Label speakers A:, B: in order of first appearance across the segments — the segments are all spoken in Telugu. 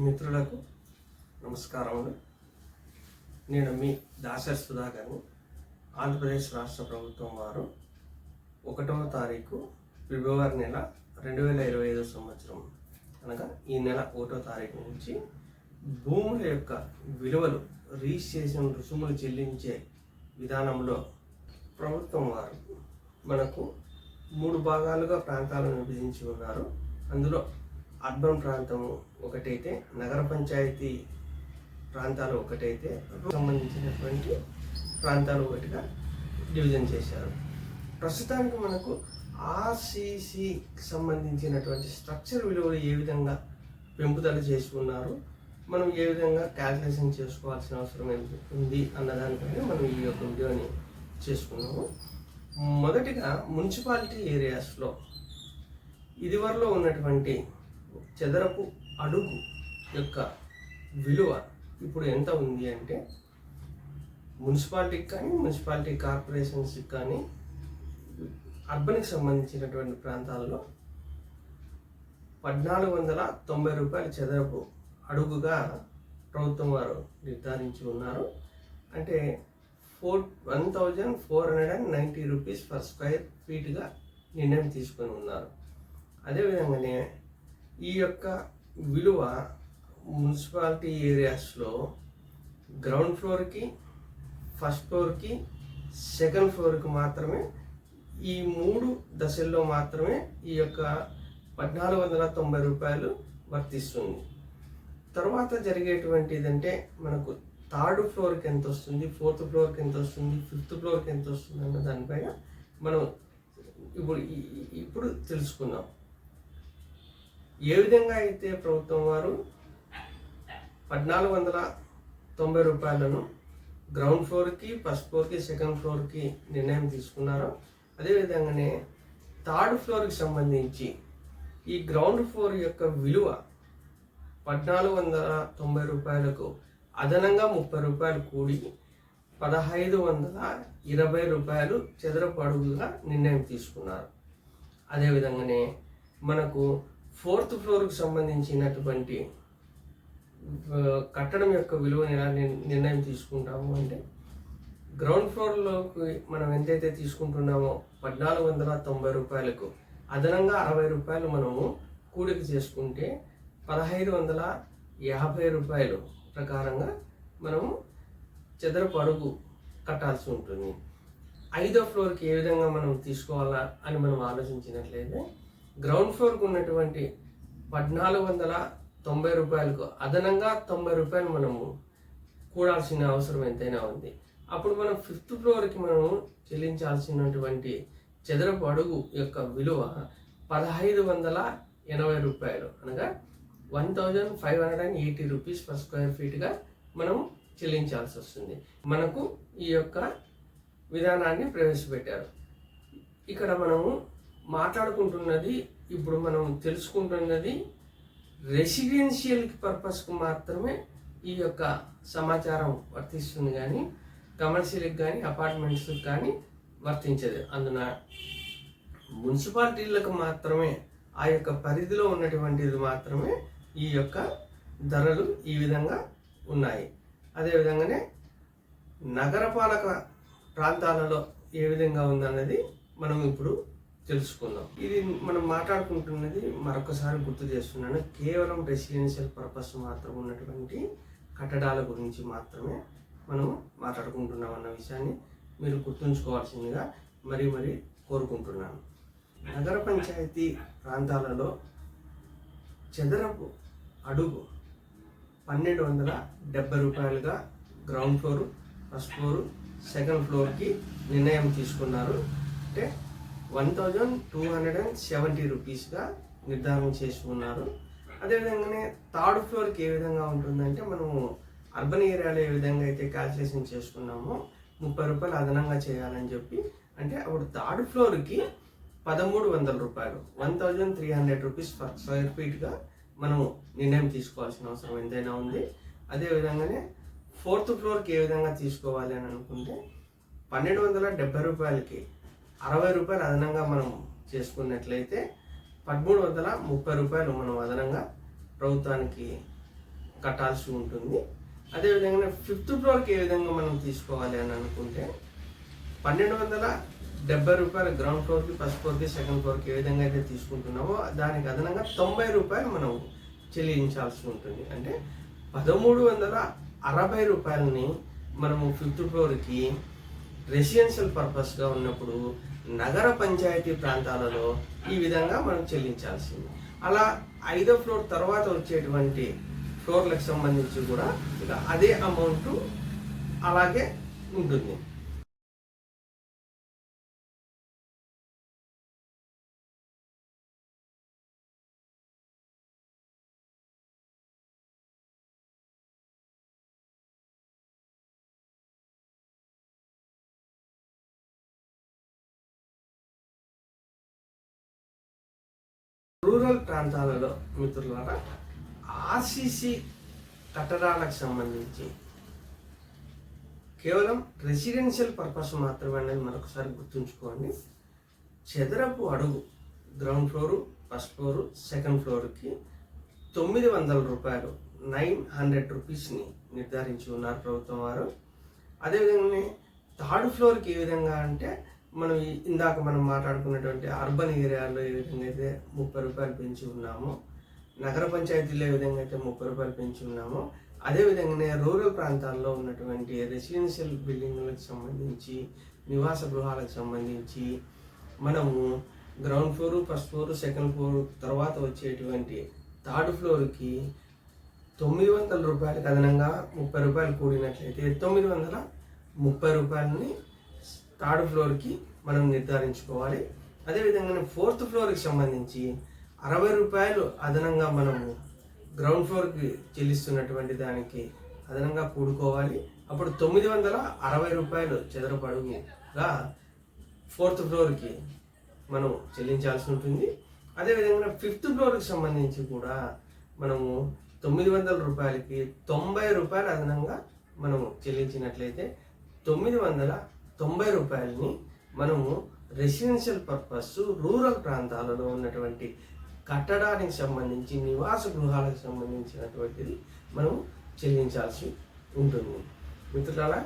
A: మిత్రులకు నమస్కారములు. నేను మీ దాసరి సుధాకర్ని. ఆంధ్రప్రదేశ్ రాష్ట్ర ప్రభుత్వం వారు 1వ తారీఖు ఫిబ్రవరి నెల 2025 సంవత్సరం అనగా ఈ నెల 1వ తారీఖు నుంచి భూముల యొక్క విలువలు రిజిస్ట్రేషన్ రుసుములు చెల్లించే విధానంలో ప్రభుత్వం వారు మనకు 3 భాగాలుగా ప్రాంతాలను విభజించి ఉన్నారు. అందులో అర్బన్ ప్రాంతము ఒకటైతే, నగర పంచాయతీ ప్రాంతాలు ఒకటైతే, సంబంధించినటువంటి ప్రాంతాలు ఒకటిగా డివిజన్ చేశారు. ప్రస్తుతానికి మనకు ఆర్సీసీకి సంబంధించినటువంటి స్ట్రక్చర్ విలువలు ఏ విధంగా పెంపుదల చేసుకున్నారు, మనం ఏ విధంగా క్యాల్కులేషన్ చేసుకోవాల్సిన అవసరం ఉంది అన్నదానిపైన మనం ఈ యొక్క వీడియోని చేసుకున్నాము. మొదటిగా మున్సిపాలిటీ ఏరియాస్లో ఇదివరలో ఉన్నటువంటి చదరపు అడుగు యొక్క విలువ ఇప్పుడు ఎంత ఉంది అంటే, మున్సిపాలిటీకి కానీ మున్సిపాలిటీ కార్పొరేషన్స్కి కానీ అర్బన్కి సంబంధించినటువంటి ప్రాంతాల్లో 1490 రూపాయల చదరపు అడుగుగా ప్రభుత్వం వారు నిర్ధారించి ఉన్నారు. అంటే 1490 రూపీస్ పర్ స్క్వేర్ ఫీట్గా నిర్ణయం తీసుకొని ఉన్నారు. అదేవిధంగానే ఈ యొక్క విలువ మున్సిపాలిటీ ఏరియాస్లో గ్రౌండ్ ఫ్లోర్కి, ఫస్ట్ ఫ్లోర్కి, సెకండ్ ఫ్లోర్కి మాత్రమే, ఈ 3 దశల్లో మాత్రమే ఈ యొక్క 1490 రూపాయలు వర్తిస్తుంది. తర్వాత జరిగేటువంటిదంటే మనకు 3rd ఫ్లోర్కి ఎంత వస్తుంది, 4th ఫ్లోర్కి ఎంత వస్తుంది, 5th ఫ్లోర్కి ఎంత వస్తుంది అన్న దానిపైన మనం ఇప్పుడు తెలుసుకుందాం. ఏ విధంగా అయితే ప్రభుత్వం వారు 1490 రూపాయలను గ్రౌండ్ ఫ్లోర్కి, ఫస్ట్ ఫ్లోర్కి, సెకండ్ ఫ్లోర్కి నిర్ణయం తీసుకున్నారో, అదేవిధంగానే 3rd ఫ్లోర్కి సంబంధించి ఈ గ్రౌండ్ ఫ్లోర్ యొక్క విలువ 1490 రూపాయలకు అదనంగా 30 రూపాయలు కూడి 1520 రూపాయలు చదరపు అడుగుగా నిర్ణయం తీసుకున్నారు. అదేవిధంగానే మనకు 4th ఫ్లోర్కి సంబంధించినటువంటి కట్టడం యొక్క విలువని ఎలా నిర్ణయం తీసుకుంటాము అంటే, గ్రౌండ్ ఫ్లోర్లోకి మనం ఎంతైతే తీసుకుంటున్నామో 1490 రూపాయలకు అదనంగా 60 రూపాయలు మనము కూడిక చేసుకుంటే 1550 రూపాయలు ప్రకారంగా మనము చదరపు అడుగు కట్టాల్సి ఉంటుంది. 5వ ఫ్లోర్కి ఏ విధంగా మనం తీసుకోవాలా అని మనం ఆలోచించినట్లయితే, గ్రౌండ్ ఫ్లోర్కి ఉన్నటువంటి 1490 రూపాయలకు అదనంగా 90 రూపాయలు మనము కూడాల్సిన అవసరం ఎంతైనా ఉంది. అప్పుడు మనం 5th ఫ్లోర్కి మనము చెల్లించాల్సినటువంటి చదరపు అడుగు యొక్క విలువ 1580 రూపాయలు, అనగా 1580 రూపీస్ పర్ స్క్వేర్ ఫీట్గా మనం చెల్లించాల్సి వస్తుంది. మనకు ఈ యొక్క విధానాన్ని ప్రవేశపెట్టారు. ఇక్కడ మనము మాట్లాడుకుంటున్నది, ఇప్పుడు మనం తెలుసుకుంటున్నది రెసిడెన్షియల్ పర్పస్కు మాత్రమే ఈ యొక్క సమాచారం వర్తిస్తుంది, కానీ కమర్షియల్కి కానీ అపార్ట్మెంట్స్కి కానీ వర్తించదు. అందున మున్సిపాలిటీలకు మాత్రమే, ఆ యొక్క పరిధిలో ఉన్నటువంటిది మాత్రమే ఈ యొక్క ధరలు ఈ విధంగా ఉన్నాయి. అదేవిధంగానే నగరపాలక ప్రాంతాలలో ఏ విధంగా ఉందన్నది మనం ఇప్పుడు తెలుసుకుందాం. ఇది మనం మాట్లాడుకుంటున్నది మరొకసారి గుర్తు చేస్తున్నాను, కేవలం రెసిడెన్షియల్ పర్పస్ మాత్రం ఉన్నటువంటి కట్టడాల గురించి మాత్రమే మనం మాట్లాడుకుంటున్నాం అన్న విషయాన్ని మీరు గుర్తుంచుకోవాల్సిందిగా మరీ కోరుకుంటున్నాను. నగర పంచాయతీ ప్రాంతాలలో చదరపు అడుగు 1270 రూపాయలుగా ground floor, first floor, second ఫ్లోర్కి నిర్ణయం తీసుకున్నారు. అంటే 1270 రూపీస్గా నిర్ధారణ చేసుకున్నారు. అదేవిధంగానే 3rd ఫ్లోర్కి ఏ విధంగా ఉంటుందంటే, మనము అర్బన్ ఏరియాలో ఏ విధంగా అయితే క్యాల్కులేషన్ చేసుకున్నామో 30 రూపాయలు అదనంగా చేయాలని చెప్పి, అంటే అప్పుడు 3rd ఫ్లోర్కి 1300 రూపాయలు, 1300 రూపీస్ పర్ స్క్వేర్ ఫీట్గా మనం నిర్ణయం తీసుకోవాల్సిన అవసరం ఎంతైనా ఉంది. అదేవిధంగానే 4th ఫ్లోర్కి ఏ విధంగా తీసుకోవాలి అని అనుకుంటే, 1270 రూపాయలకి 60 రూపాయలు అదనంగా మనం చేసుకున్నట్లయితే 1330 రూపాయలు మనం అదనంగా ప్రభుత్వానికి కట్టాల్సి ఉంటుంది. అదేవిధంగా 5th ఫ్లోర్కి ఏ విధంగా మనం తీసుకోవాలి అని అనుకుంటే 1270 రూపాయలు గ్రౌండ్ ఫ్లోర్కి, ఫస్ట్ ఫ్లోర్కి, సెకండ్ ఫ్లోర్కి ఏ విధంగా అయితే తీసుకుంటున్నామో దానికి అదనంగా 90 రూపాయలు మనం చెల్లించాల్సి ఉంటుంది. అంటే 1360 రూపాయలని మనము 5th ఫ్లోర్కి రెసిడెన్షియల్ పర్పస్గా ఉన్నప్పుడు నగర పంచాయతీ ప్రాంతాలలో ఈ విధంగా మనం చెల్లించాల్సింది. అలా 5వ ఫ్లోర్ తర్వాత వచ్చేటువంటి ఫ్లోర్లకు సంబంధించి కూడా ఇక అదే అమౌంట్ అలాగే ఉంటుంది. రూరల్ ప్రాంతాలలో మిత్రులారా ఆర్సీసీ కట్టడాలకు సంబంధించి కేవలం రెసిడెన్షియల్ పర్పస్ మాత్రమే అనేది మరొకసారి గుర్తుంచుకోండి. చదరపు అడుగు ground floor, first floor, second ఫ్లోర్కి 900 రూపాయలు 900 రూపీస్ని నిర్ధారించి ఉన్నారు ప్రభుత్వం వారు. అదేవిధంగా 3rd ఫ్లోర్కి ఏ విధంగా అంటే మనం ఇందాక మనం మాట్లాడుకున్నటువంటి అర్బన్ ఏరియాలో ఏ విధంగా అయితే 30 రూపాయలు పెంచి ఉన్నామో, నగర పంచాయతీలో ఏ విధంగా అయితే 30 రూపాయలు పెంచి ఉన్నామో, అదేవిధంగానే రూరల్ ప్రాంతాల్లో ఉన్నటువంటి రెసిడెన్షియల్ బిల్డింగ్లకు సంబంధించి, నివాస గృహాలకు సంబంధించి మనము ground floor, first floor, second floor తర్వాత వచ్చేటువంటి 3rd ఫ్లోర్కి 900 రూపాయలకు అదనంగా 30 రూపాయలు కూడినట్లయితే 930 రూపాయలని 3rd ఫ్లోర్కి మనం నిర్ధారించుకోవాలి. అదేవిధంగా 4th ఫ్లోర్కి సంబంధించి 60 రూపాయలు అదనంగా మనము గ్రౌండ్ ఫ్లోర్కి చెల్లిస్తున్నటువంటి దానికి అదనంగా కూడుకోవాలి. అప్పుడు 960 రూపాయలు చదరపు అడుగుగా 4th ఫ్లోర్కి మనం చెల్లించాల్సి ఉంటుంది. అదేవిధంగా 5th ఫ్లోర్కి సంబంధించి కూడా మనము 900 రూపాయలకి 90 రూపాయలు అదనంగా మనము చెల్లించినట్లయితే 990 రూపాయలని మనము రెసిడెన్షియల్ పర్పస్ రూరల్ ప్రాంతాలలో ఉన్నటువంటి కట్టడానికి సంబంధించి, నివాస గృహాలకు సంబంధించినటువంటిది మనం చెల్లించాల్సి ఉంటుంది. మిత్రులారా,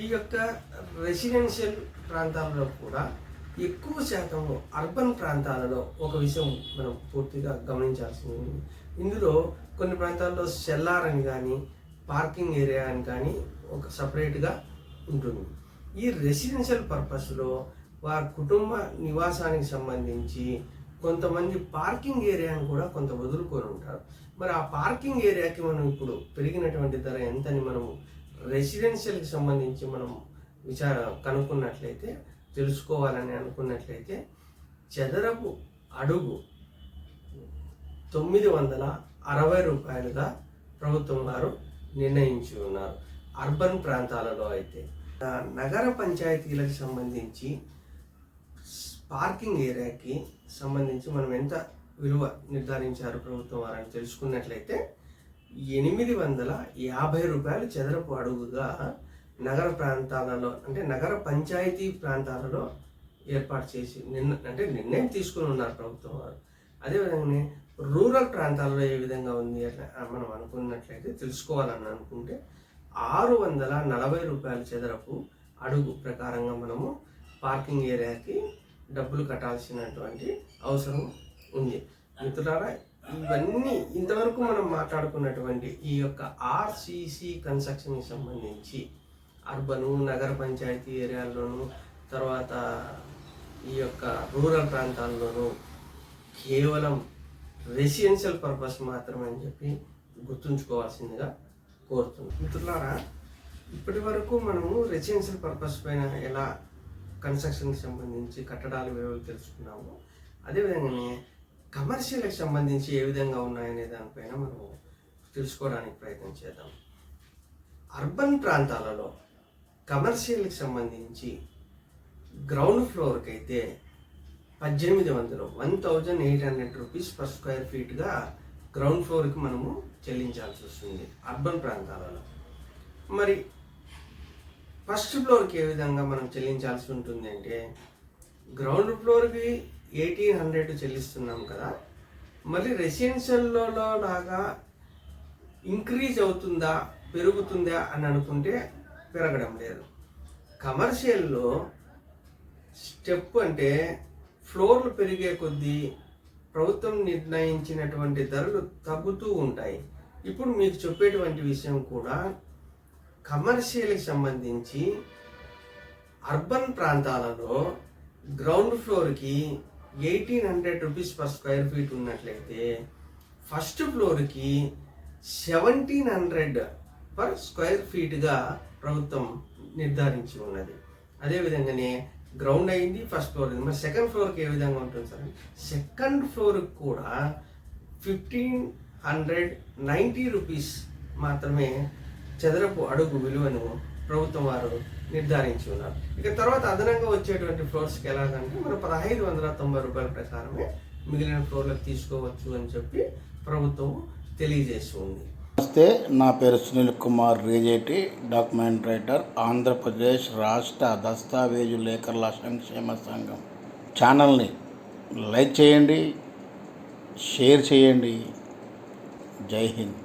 A: ఈ యొక్క రెసిడెన్షియల్ ప్రాంతాలలో కూడా ఎక్కువ శాతం అర్బన్ ప్రాంతాలలో ఒక విషయం మనం పూర్తిగా గమనించాల్సి ఉంది. ఇందులో కొన్ని ప్రాంతాల్లో సెల్లార్ అని కానీ, పార్కింగ్ ఏరియా అని కానీ ఒక సపరేట్గా ఉంటుంది. ఈ రెసిడెన్షియల్ పర్పస్లో వారి కుటుంబ నివాసానికి సంబంధించి కొంతమంది పార్కింగ్ ఏరియాని కూడా కొంత వదులుకొని ఉంటారు. మరి ఆ పార్కింగ్ ఏరియాకి మనం ఇప్పుడు పెరిగినటువంటి ధర ఎంతని మనము రెసిడెన్షియల్కి సంబంధించి మనం కనుక్కున్నట్లయితే, తెలుసుకోవాలని అనుకున్నట్లయితే చదరపు అడుగు 960 రూపాయలుగా ప్రభుత్వం వారు నిర్ణయించి ఉన్నారు. అర్బన్ ప్రాంతాలలో అయితే నగర పంచాయతీలకు సంబంధించి పార్కింగ్ ఏరియాకి సంబంధించి మనం ఎంత విలువ నిర్ధారించారు ప్రభుత్వం వారని తెలుసుకున్నట్లయితే 850 రూపాయలు చదరపు అడుగుగా నగర ప్రాంతాలలో అంటే నగర పంచాయతీ ప్రాంతాలలో ఏర్పాటు చేసి నిర్ణయం తీసుకుని ఉన్నారు ప్రభుత్వం వారు. అదేవిధంగా రూరల్ ప్రాంతాలలో ఏ విధంగా ఉంది అట్లా మనం అనుకున్నట్లయితే, తెలుసుకోవాలని అనుకుంటే 640 రూపాయల చదరపు అడుగు ప్రకారంగా మనము పార్కింగ్ ఏరియాకి డబ్బులు కట్టాల్సినటువంటి అవసరం ఉంది. మిత్రులారా, ఇవన్నీ ఇంతవరకు మనం మాట్లాడుకున్నటువంటి ఈ యొక్క ఆర్సీసీ కన్స్ట్రక్షన్కి సంబంధించి అర్బను, నగర పంచాయతీ ఏరియాల్లోనూ, తర్వాత ఈ యొక్క రూరల్ ప్రాంతాల్లోనూ కేవలం రెసిడెన్షియల్ పర్పస్ మాత్రమే అని చెప్పి గుర్తుంచుకోవాల్సిందిగా కోరుతున్నాం. మిత్రులారా, ఇప్పటి వరకు మనము రెసిడెన్షియల్ పర్పస్ పైన ఎలా కన్స్ట్రక్షన్కి సంబంధించి కట్టడాల విలువలు తెలుసుకున్నాము, అదేవిధంగానే కమర్షియల్కి సంబంధించి ఏ విధంగా ఉన్నాయనే దానిపైన మనము తెలుసుకోవడానికి ప్రయత్నం చేద్దాం. అర్బన్ ప్రాంతాలలో కమర్షియల్కి సంబంధించి గ్రౌండ్ ఫ్లోర్కి అయితే 1800 రూపీస్ పర్ స్క్వేర్ ఫీట్గా గ్రౌండ్ ఫ్లోర్కి మనము చెల్లించాల్సి వస్తుంది అర్బన్ ప్రాంతాలలో. మరి ఫస్ట్ ఫ్లోర్కి ఏ విధంగా మనం చెల్లించాల్సి ఉంటుంది అంటే, గ్రౌండ్ ఫ్లోర్కి 1800 చెల్లిస్తున్నాం కదా, మళ్ళీ రెసిడెన్షియల్లో లాగా ఇంక్రీజ్ అవుతుందా పెరుగుతుందా అని అనుకుంటే పెరగడం లేదు. కమర్షియల్లో స్టెప్ అంటే ఫ్లోర్లు పెరిగే కొద్దీ ప్రభుత్వం నిర్ణయించినటువంటి ధరలు తగ్గుతూ ఉంటాయి. ఇప్పుడు మీకు చెప్పేటువంటి విషయం కూడా కమర్షియల్కి సంబంధించి అర్బన్ ప్రాంతాలలో గ్రౌండ్ ఫ్లోర్కి 1800 రూపీస్ పర్ స్క్వేర్ ఫీట్ ఉన్నట్లయితే ఫస్ట్ ఫ్లోర్కి 1700 పర్ స్క్వేర్ ఫీట్గా ప్రభుత్వం నిర్ధారించి ఉన్నది. అదేవిధంగానే గ్రౌండ్ అయింది, ఫస్ట్ ఫ్లోర్ అయింది. మరి సెకండ్ ఫ్లోర్కి ఏ విధంగా ఉంటుంది సార్? సెకండ్ ఫ్లోర్కి కూడా 1590 రూపీస్ మాత్రమే చదరపు అడుగు విలువను ప్రభుత్వం వారు నిర్ధారించి ఉన్నారు. ఇక తర్వాత అదనంగా వచ్చేటువంటి ఫ్లోర్స్కి ఎలాగంటే మనం 1590 రూపాయల ప్రకారమే మిగిలిన ఫ్లోర్లకు తీసుకోవచ్చు అని చెప్పి ప్రభుత్వం తెలియజేసి ఉంది.
B: నమస్తే, నా పేరు సునీల్ కుమార్ రేజేటి, డాక్యుమెంట్ రైటర్, ఆంధ్రప్రదేశ్ రాష్ట్ర దస్తావేజు లేఖర్ల సంక్షేమ సంఘం. ఛానల్ని లైక్ చేయండి, షేర్ చేయండి. జై హింద్.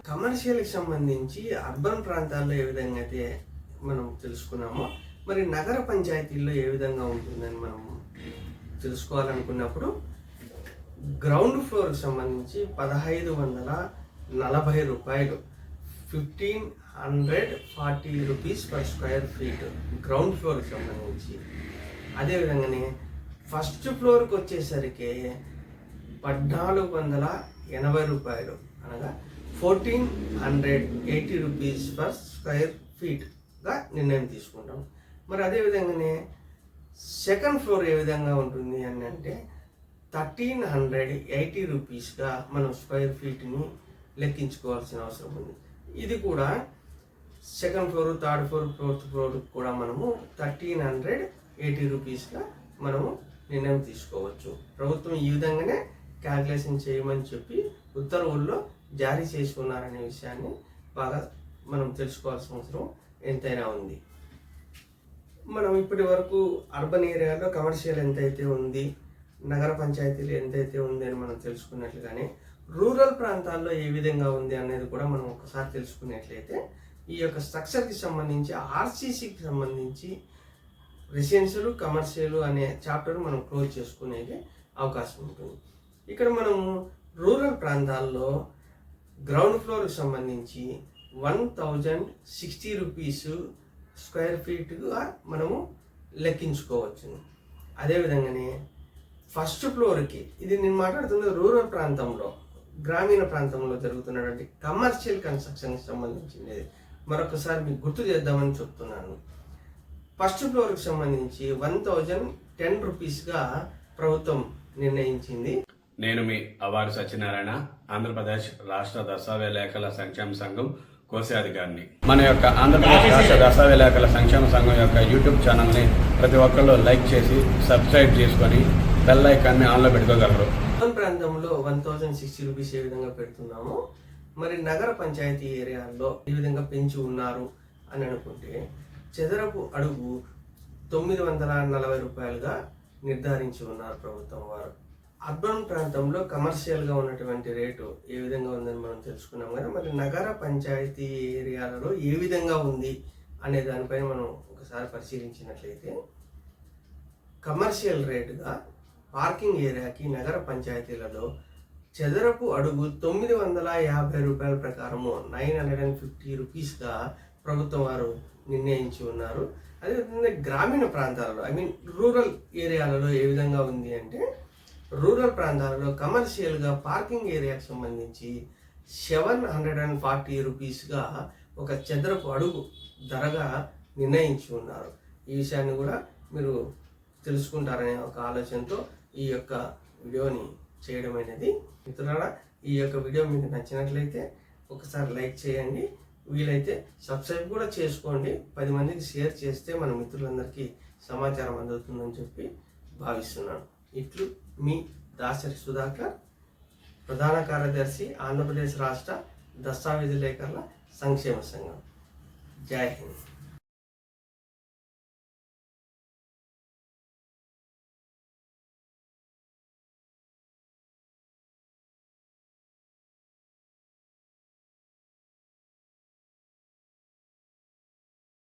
A: కమర్షియల్కి సంబంధించి అర్బన్ ప్రాంతాల్లో ఏ విధంగా అయితే మనం తెలుసుకున్నామో, మరి నగర పంచాయతీల్లో ఏ విధంగా ఉంటుందని మనం తెలుసుకోవాలనుకున్నప్పుడు గ్రౌండ్ ఫ్లోర్కి సంబంధించి 1540 రూపాయలు, 1540 rupees per square feet ground ఫ్లోర్కి సంబంధించి. అదేవిధంగానే ఫస్ట్ ఫ్లోర్కి వచ్చేసరికి 1480 రూపాయలు, అనగా 1480 రూపీస్ పర్ స్క్వేర్ ఫీట్గా నిర్ణయం తీసుకుంటాం. మరి అదేవిధంగానే సెకండ్ ఫ్లోర్ ఏ విధంగా ఉంటుంది అని అంటే 1380 రూపీస్గా మనం స్క్వేర్ ఫీట్ని లెక్కించుకోవాల్సిన అవసరం ఉంది. ఇది కూడా second floor, third floor, fourth floor కూడా మనము 1380 రూపీస్గా మనము నిర్ణయం తీసుకోవచ్చు. ప్రభుత్వం ఈ విధంగానే క్యాల్కులేషన్ చేయమని చెప్పి ఉత్తర్వుల్లో జారీ చేసుకున్నారనే విషయాన్ని బాగా మనం తెలుసుకోవాల్సిన అవసరం ఎంతైనా ఉంది. మనం ఇప్పటి వరకు అర్బన్ ఏరియాలో కమర్షియల్ ఎంతైతే ఉంది, నగర పంచాయతీలు ఎంతైతే ఉంది అని మనం తెలుసుకున్నట్లుగానే రూరల్ ప్రాంతాల్లో ఏ విధంగా ఉంది అనేది కూడా మనం ఒకసారి తెలుసుకున్నట్లయితే ఈ యొక్క స్ట్రక్చర్కి సంబంధించి ఆర్సీసీకి సంబంధించి రెసిడెన్షియల్, కమర్షియల్ అనే చాప్టర్ మనం క్లోజ్ చేసుకునేది అవకాశం ఉంటుంది. ఇక్కడ మనము రూరల్ ప్రాంతాల్లో గ్రౌండ్ ఫ్లోర్కి సంబంధించి 1060 రూపీస్ స్క్వేర్ ఫీట్గా మనము లెక్కించుకోవచ్చు. అదేవిధంగానే ఫస్ట్ ఫ్లోర్కి, ఇది నేను మాట్లాడుతున్న రూరల్ ప్రాంతంలో, గ్రామీణ ప్రాంతంలో జరుగుతున్నటువంటి కమర్షియల్ కన్స్ట్రక్షన్కి సంబంధించింది మరొకసారి మీకు గుర్తు చేద్దామని చెప్తున్నాను. ఫస్ట్ ఫ్లోర్కి సంబంధించి 1010 రూపీస్గా ప్రభుత్వం నిర్ణయించింది.
C: నేను మీ అవారు సత్యనారాయణ, ఆంధ్రప్రదేశ్ రాష్ట్ర దస్తావేజ్ లేఖల సంక్షేమ సంఘం కోశాధికారిని. మన యొక్క ఆంధ్రప్రదేశ్ రాష్ట్ర దస్తావేజ్ లేఖల సంక్షేమ సంఘం యొక్క యూట్యూబ్ ఛానల్ని ప్రతి ఒక్కళ్ళు లైక్ చేసి సబ్స్క్రైబ్ చేసుకొని బెల్ ఐకాన్ని ఆన్లో పెట్టుకోగలరు.
A: ప్రాంతంలో 1060 రూపీస్ ఏ విధంగా పెడుతున్నామో, మరి నగర పంచాయతీ ఏరియాల్లో ఏ విధంగా పెంచి ఉన్నారు అని అనుకుంటే చదరపు అడుగు 940 రూపాయలుగా నిర్ధారించి ఉన్నారు ప్రభుత్వం వారు. అర్బన్ ప్రాంతంలో కమర్షియల్గా ఉన్నటువంటి రేటు ఏ విధంగా ఉందని మనం తెలుసుకున్నాం కదా. మరి నగర పంచాయతీ ఏరియాలలో ఏ విధంగా ఉంది అనే దానిపైన మనం ఒకసారి పరిశీలించినట్లయితే కమర్షియల్ రేటుగా పార్కింగ్ ఏరియాకి నగర పంచాయతీలలో చదరపు అడుగు 950 రూపాయల ప్రకారము 950 రూపీస్గా ప్రభుత్వం వారు నిర్ణయించి ఉన్నారు. అదేవిధంగా గ్రామీణ ప్రాంతాలలో, రూరల్ ఏరియాలలో ఏ విధంగా ఉంది అంటే రూరల్ ప్రాంతాలలో కమర్షియల్గా పార్కింగ్ ఏరియాకి సంబంధించి 740 రూపీస్గా ఒక చదరపు అడుగు ధరగా నిర్ణయించి ఉన్నారు. ఈ విషయాన్ని కూడా మీరు తెలుసుకుంటారనే ఒక ఆలోచనతో ఈ యొక్క వీడియోని చేయడం అనేది. మిత్రులారా, ఈ యొక్క వీడియో మీకు నచ్చినట్లయితే ఒకసారి లైక్ చేయండి, వీలైతే సబ్స్క్రైబ్ కూడా చేసుకోండి. 10 మందికి షేర్ చేస్తే మన మిత్రులందరికీ సమాచారం అందుతుందని చెప్పి భావిస్తున్నాను. ఇట్లు మీ దాసరి సుధాకర్, ప్రధాన కార్యదర్శి, ఆంధ్రప్రదేశ్ రాష్ట్ర దస్తావేజు లేఖర్ల సంక్షేమ సంఘం. జై హింద్.